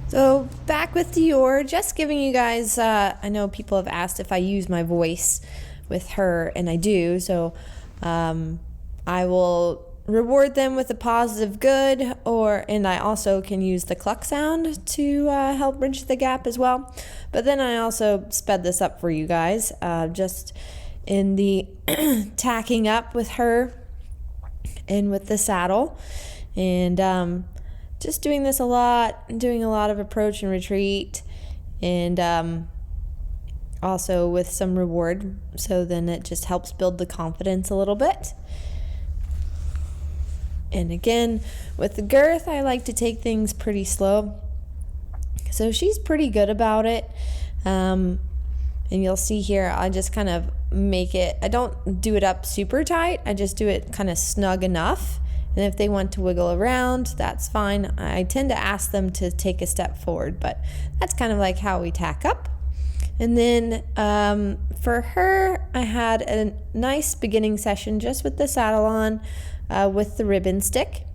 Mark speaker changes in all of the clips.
Speaker 1: So back with Dior, just giving you guys, I know people have asked if I use my voice with her, and I do, so I will reward them with a positive good, and I also can use the cluck sound to help bridge the gap as well. But then I also sped this up for you guys, just in the tacking up with her and with the saddle, and just doing this a lot, doing a lot of approach and retreat, and also with some reward, so then it just helps build the confidence a little bit. And again, with the girth, I like to take things pretty slow, so she's pretty good about it. And you'll see here, I just kind of make it, I don't do it up super tight, I just do it kind of snug enough. And if they want to wiggle around, that's fine. I tend to ask them to take a step forward, but that's kind of like how we tack up. And then for her, I had a nice beginning session just with the saddle on, with the ribbon stick.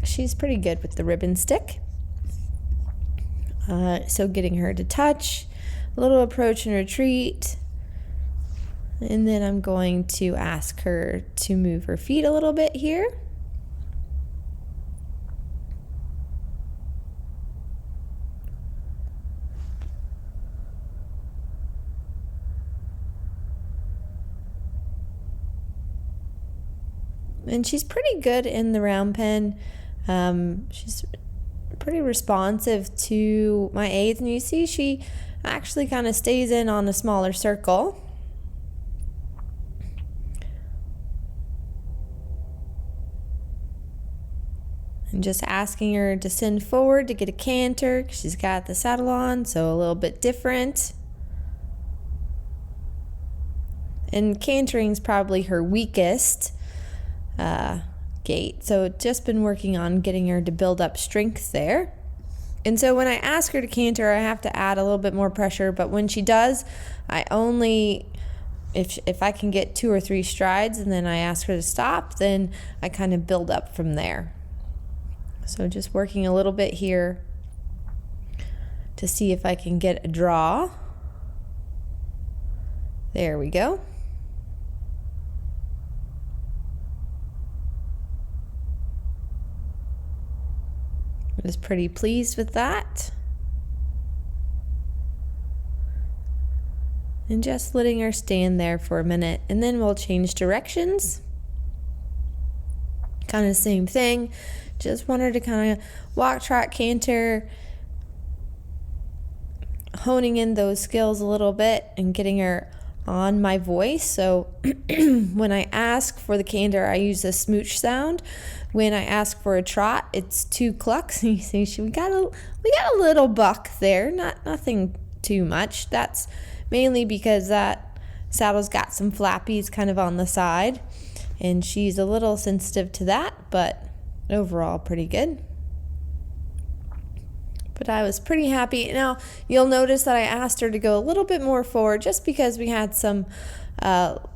Speaker 1: She's pretty good with the ribbon stick. So getting her to touch, a little approach and retreat. And then I'm going to ask her to move her feet a little bit here. And she's pretty good in the round pen. She's pretty responsive to my aids, and you see she actually kind of stays in on a smaller circle. And just asking her to send forward to get a canter. She's got the saddle on, so a little bit different. And cantering's probably her weakest gait, so just been working on getting her to build up strength there. And so when I ask her to canter, I have to add a little bit more pressure, but when she does, I only, if I can get 2 or 3 strides and then I ask her to stop, then I kind of build up from there. So just working a little bit here to see if I can get a draw. There we go. I was pretty pleased with that. And just letting her stand there for a minute, and then we'll change directions. Kind of same thing. Just want her to kind of walk, trot, canter, honing in those skills a little bit and getting her on my voice. So when I ask for the canter, I use a smooch sound. When I ask for a trot, it's 2 clucks. You see, we got a little buck there, nothing too much. That's mainly because that saddle's got some flappies kind of on the side, and she's a little sensitive to that, but overall pretty good. But I was pretty happy. Now, you'll notice that I asked her to go a little bit more forward just because we had some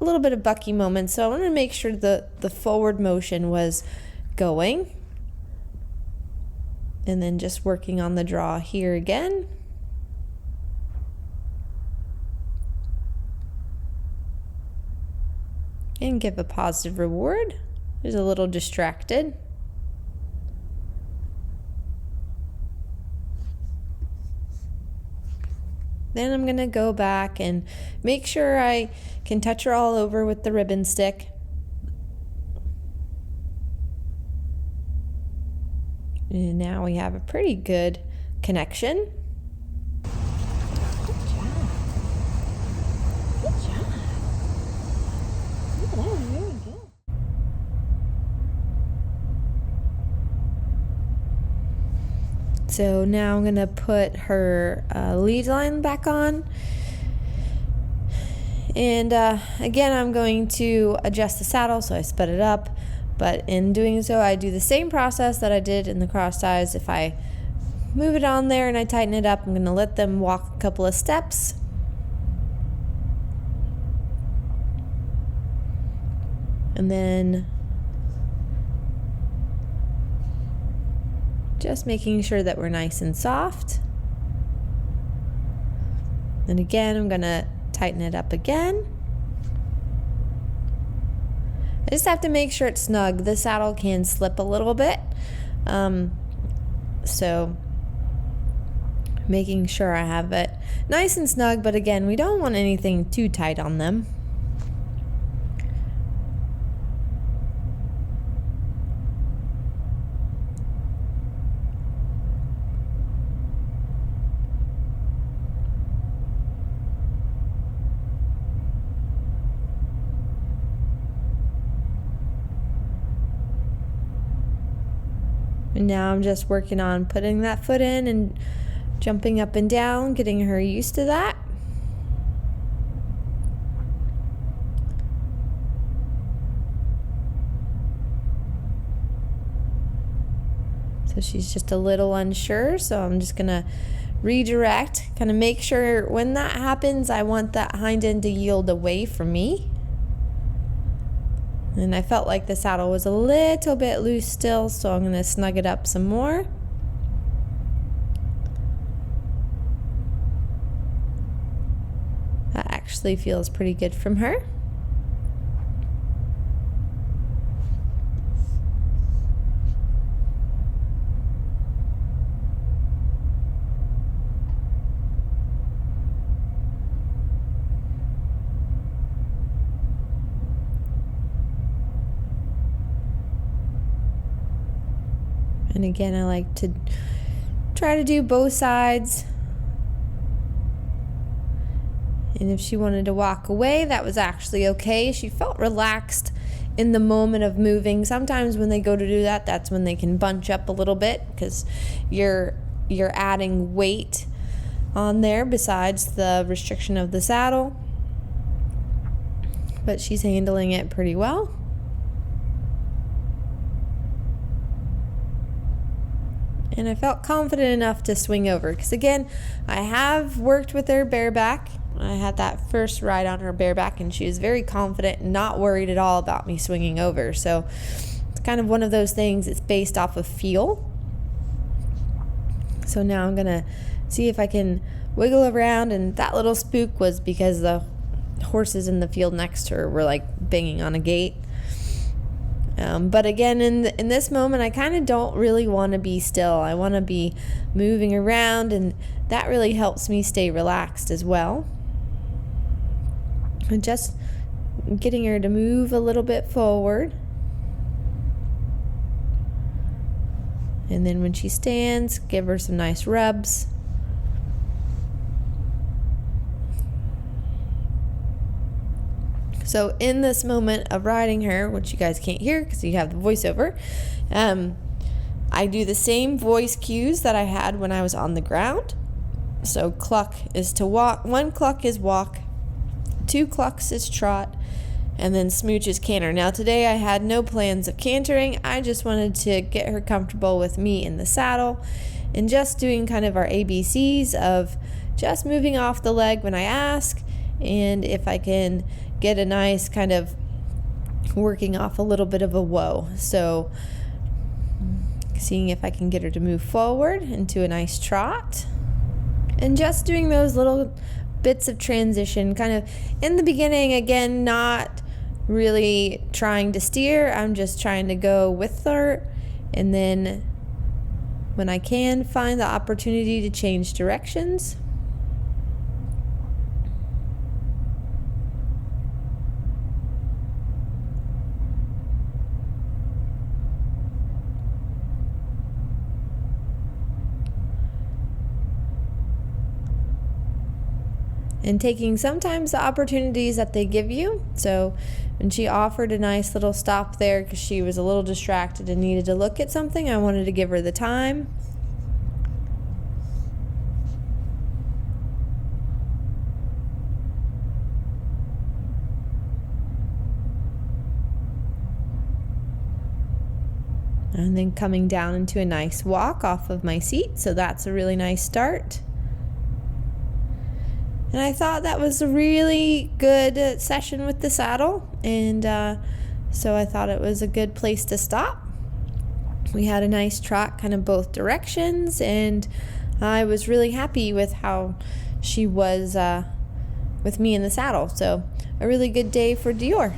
Speaker 1: little bit of bucky moments. So I wanted to make sure the forward motion was going. And then just working on the draw here again. And give a positive reward. She's a little distracted. Then I'm going to go back and make sure I can touch her all over with the ribbon stick. And now we have a pretty good connection.
Speaker 2: Good job. Good job. Look at that, very good.
Speaker 1: So now I'm going to put her lead line back on. And again, I'm going to adjust the saddle, so I sped it up. But in doing so, I do the same process that I did in the cross ties. If I move it on there and I tighten it up, I'm going to let them walk a couple of steps. And then just making sure that we're nice and soft. And again, I'm gonna tighten it up again. I just have to make sure it's snug. The saddle can slip a little bit. So making sure I have it nice and snug, but again, we don't want anything too tight on them. And now I'm just working on putting that foot in and jumping up and down, getting her used to that. So she's just a little unsure, so I'm just gonna redirect, kind of make sure when that happens, I want that hind end to yield away from me. And I felt like the saddle was a little bit loose still, so I'm going to snug it up some more. That actually feels pretty good from her. And again, I like to try to do both sides. And if she wanted to walk away, that was actually okay. She felt relaxed in the moment of moving. Sometimes when they go to do that, that's when they can bunch up a little bit because you're adding weight on there besides the restriction of the saddle. But she's handling it pretty well. And I felt confident enough to swing over because again, I have worked with her bareback. I had that first ride on her bareback and she was very confident and not worried at all about me swinging over. So it's kind of one of those things, it's based off of feel. So now I'm gonna see if I can wiggle around, and that little spook was because the horses in the field next to her were like banging on a gate. But again, in this moment, I kind of don't really want to be still. I want to be moving around, and that really helps me stay relaxed as well. And just getting her to move a little bit forward. And then when she stands, give her some nice rubs. So in this moment of riding her, which you guys can't hear because you have the voiceover, I do the same voice cues that I had when I was on the ground. So cluck is to walk, 1 cluck is walk, 2 clucks is trot, and then smooch is canter. Now today I had no plans of cantering. I just wanted to get her comfortable with me in the saddle and just doing kind of our ABCs of just moving off the leg when I ask, and if I can get a nice kind of working off a little bit of a whoa. So seeing if I can get her to move forward into a nice trot, and just doing those little bits of transition kind of in the beginning. Again, not really trying to steer, I'm just trying to go with her, and then when I can find the opportunity to change directions. And taking sometimes the opportunities that they give you. So when she offered a nice little stop there because she was a little distracted and needed to look at something, I wanted to give her the time. And then coming down into a nice walk off of my seat. So that's a really nice start. And I thought that was a really good session with the saddle, and so I thought it was a good place to stop. We had a nice trot kind of both directions, and I was really happy with how she was with me in the saddle. So a really good day for Dior.